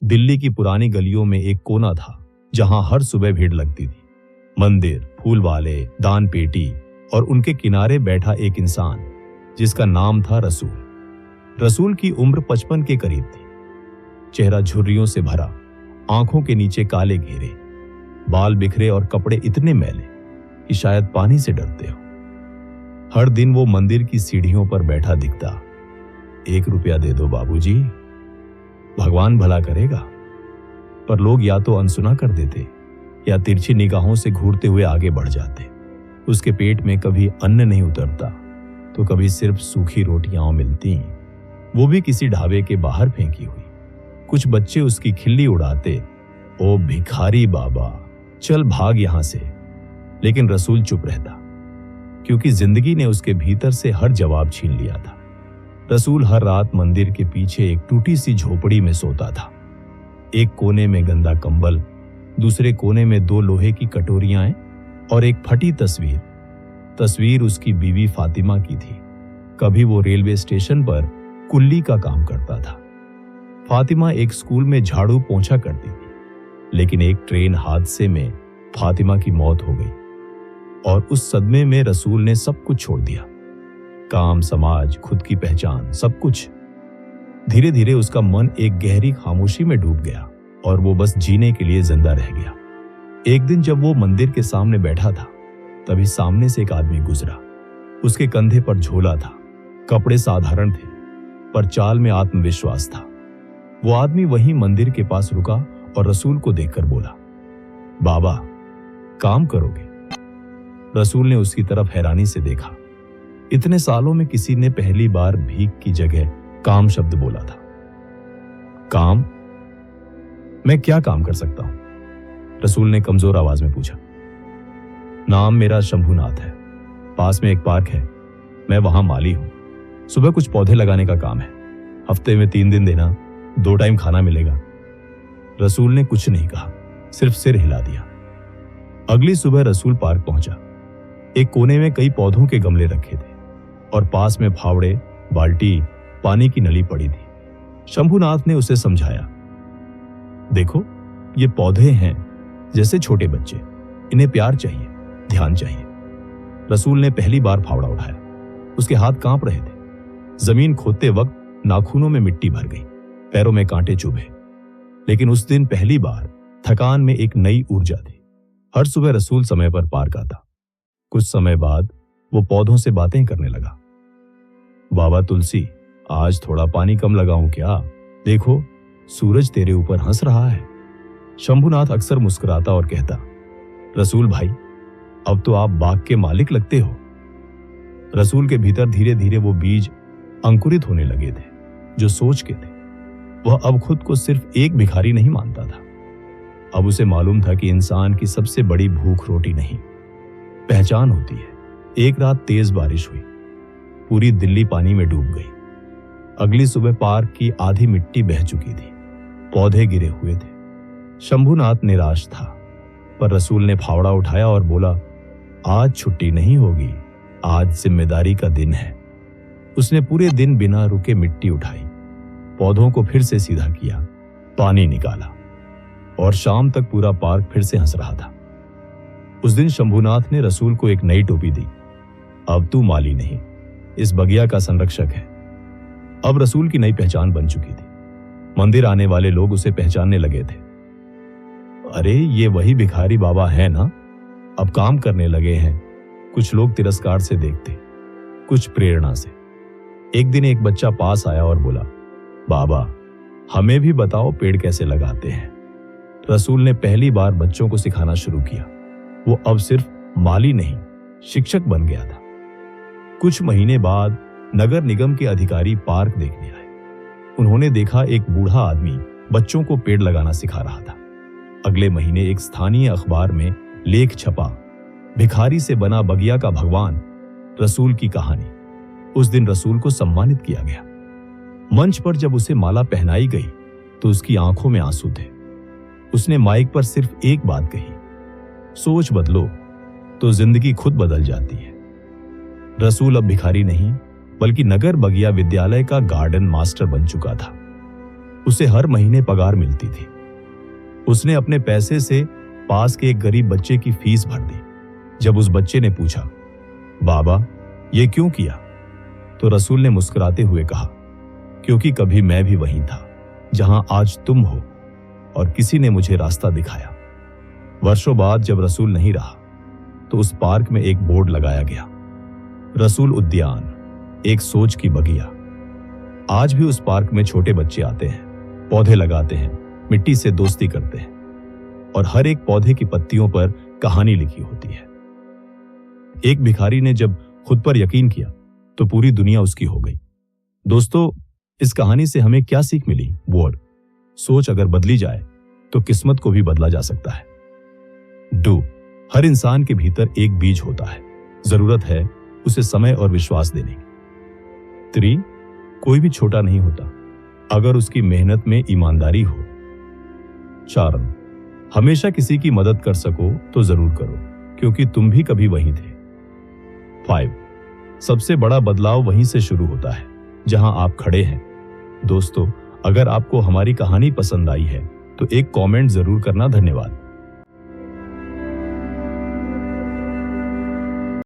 दिल्ली की पुरानी गलियों में एक कोना था जहां हर सुबह भीड़ लगती थी। मंदिर, फूल वाले, दान पेटी और उनके किनारे बैठा एक इंसान जिसका नाम था रसूल। रसूल की उम्र 55 के करीब थी। चेहरा झुर्रियों से भरा, आंखों के नीचे काले घेरे, बाल बिखरे और कपड़े इतने मैले कि शायद पानी से डरते हो। हर दिन वो मंदिर की सीढ़ियों पर बैठा दिखता। 1 रुपया दे दो बाबूजी, भगवान भला करेगा। पर लोग या तो अनसुना कर देते या तिरछी निगाहों से घूरते हुए आगे बढ़ जाते। उसके पेट में कभी अन्न नहीं उतरता तो कभी सिर्फ सूखी रोटियां मिलती, वो भी किसी ढाबे के बाहर फेंकी हुई। कुछ बच्चे उसकी खिल्ली उड़ाते, ओ भिखारी बाबा, चल भाग यहां से। लेकिन रसूल चुप रहता, क्योंकि जिंदगी ने उसके भीतर से हर जवाब छीन लिया था। रसूल हर रात मंदिर के पीछे एक टूटी सी झोपड़ी में सोता था। एक कोने में गंदा कंबल, दूसरे कोने में 2 लोहे की कटोरियां और एक फटी तस्वीर उसकी बीवी फातिमा की थी। कभी वो रेलवे स्टेशन पर कुल्ली का काम करता था। फातिमा एक स्कूल में झाड़ू पोंछा करती थी, लेकिन एक ट्रेन हादसे में फातिमा की मौत हो गई और उस सदमे में रसूल ने सब कुछ छोड़ दिया। काम, समाज, खुद की पहचान, सब कुछ। धीरे धीरे उसका मन एक गहरी खामोशी में डूब गया और वो बस जीने के लिए जिंदा रह गया। एक दिन जब वो मंदिर के सामने बैठा था, तभी सामने से एक आदमी गुजरा। उसके कंधे पर झोला था, कपड़े साधारण थे, पर चाल में आत्मविश्वास था। वो आदमी वहीं मंदिर के पास रुका और रसूल को देखकर बोला, बाबा, काम करोगे? रसूल ने उसकी तरफ हैरानी से देखा। इतने सालों में किसी ने पहली बार भीख की जगह काम शब्द बोला था। काम? मैं क्या काम कर सकता हूं? रसूल ने कमजोर आवाज में पूछा। नाम मेरा शंभुनाथ है, पास में एक पार्क है, मैं वहां माली हूं। सुबह कुछ पौधे लगाने का काम है, हफ्ते में 3 दिन देना, 2 टाइम खाना मिलेगा। रसूल ने कुछ नहीं कहा, सिर्फ सिर हिला दिया। अगली सुबह रसूल पार्क पहुंचा। एक कोने में कई पौधों के गमले रखे थे और पास में फावड़े, बाल्टी, पानी की नली पड़ी थी। शंभुनाथ ने उसे समझाया, देखो, ये पौधे हैं जैसे छोटे बच्चे, इन्हें प्यार चाहिए, ध्यान चाहिए। रसूल ने पहली बार फावड़ा उठाया। उसके हाथ कांप रहे थे। जमीन खोदते वक्त नाखूनों में मिट्टी भर गई, पैरों में कांटे चुभे। लेकिन उस दिन पहली बार थकान में एक नई ऊर्जा थी। हर सुबह रसूल समय पर पार्क आता। कुछ समय बाद वो पौधों से बातें करने लगा। बाबा तुलसी, आज थोड़ा पानी कम लगाऊं क्या? देखो, सूरज तेरे ऊपर हंस रहा है। शंभुनाथ अक्सर मुस्कुराता और कहता, रसूल भाई, अब तो आप बाग के मालिक लगते हो। रसूल के भीतर धीरे धीरे वो बीज अंकुरित होने लगे थे जो सोच के थे। वह अब खुद को सिर्फ एक भिखारी नहीं मानता था। अब उसे मालूम था कि इंसान की सबसे बड़ी भूख रोटी नहीं, पहचान होती है। एक रात तेज बारिश हुई, पूरी दिल्ली पानी में डूब गई। अगली सुबह पार्क की आधी मिट्टी बह चुकी थी, पौधे गिरे हुए थे। शंभुनाथ निराश था, पर रसूल ने फावड़ा उठाया और बोला, आज छुट्टी नहीं होगी, आज जिम्मेदारी का दिन है। उसने पूरे दिन बिना रुके मिट्टी उठाई, पौधों को फिर से सीधा किया, पानी निकाला और शाम तक पूरा पार्क फिर से हंस रहा था। उस दिन शंभुनाथ ने रसूल को एक नई टोपी दी। अब तू माली नहीं, इस बगिया का संरक्षक है। अब रसूल की नई पहचान बन चुकी थी। मंदिर आने वाले लोग उसे पहचानने लगे थे। अरे, ये वही भिखारी बाबा है ना? अब काम करने लगे हैं। कुछ लोग तिरस्कार से देखते, कुछ प्रेरणा से। एक दिन एक बच्चा पास आया और बोला, बाबा, हमें भी बताओ पेड़ कैसे लगाते हैं। रसूल ने पहली बार बच्चों को सिखाना शुरू किया। वो अब सिर्फ माली नहीं, शिक्षक बन गया था। कुछ महीने बाद नगर निगम के अधिकारी पार्क देखने आए। उन्होंने देखा एक बूढ़ा आदमी बच्चों को पेड़ लगाना सिखा रहा था। अगले महीने एक स्थानीय अखबार में लेख छपा, भिखारी से बना बगिया का भगवान, रसूल की कहानी। उस दिन रसूल को सम्मानित किया गया। मंच पर जब उसे माला पहनाई गई तो उसकी आंखों में आंसू थे। उसने माइक पर सिर्फ एक बात कही, सोच बदलो तो जिंदगी खुद बदल जाती है। रसूल अब भिखारी नहीं, बल्कि नगर बगिया विद्यालय का गार्डन मास्टर बन चुका था। उसे हर महीने पगार मिलती थी। उसने अपने पैसे से पास के एक गरीब बच्चे की फीस भर दी। जब उस बच्चे ने पूछा, बाबा ये क्यों किया, तो रसूल ने मुस्कुराते हुए कहा, क्योंकि कभी मैं भी वहीं था जहां आज तुम हो और किसी ने मुझे रास्ता दिखाया। वर्षों बाद जब रसूल नहीं रहा तो उस पार्क में एक बोर्ड लगाया गया, रसूल उद्यान, एक सोच की बगिया। आज भी उस पार्क में छोटे बच्चे आते हैं, पौधे लगाते हैं, मिट्टी से दोस्ती करते हैं और हर एक पौधे की पत्तियों पर कहानी लिखी होती है। एक भिखारी ने जब खुद पर यकीन किया तो पूरी दुनिया उसकी हो गई। दोस्तों, इस कहानी से हमें क्या सीख मिली? वर्ड, सोच अगर बदली जाए तो किस्मत को भी बदला जा सकता है। डू, हर इंसान के भीतर एक बीज होता है, जरूरत है उसे समय और विश्वास देने की। 3, कोई भी छोटा नहीं होता अगर उसकी मेहनत में ईमानदारी हो। 4, हमेशा किसी की मदद कर सको तो जरूर करो, क्योंकि तुम भी कभी वहीं थे। 5, सबसे बड़ा बदलाव वहीं से शुरू होता है जहां आप खड़े हैं। दोस्तों, अगर आपको हमारी कहानी पसंद आई है तो एक कमेंट जरूर करना। धन्यवाद।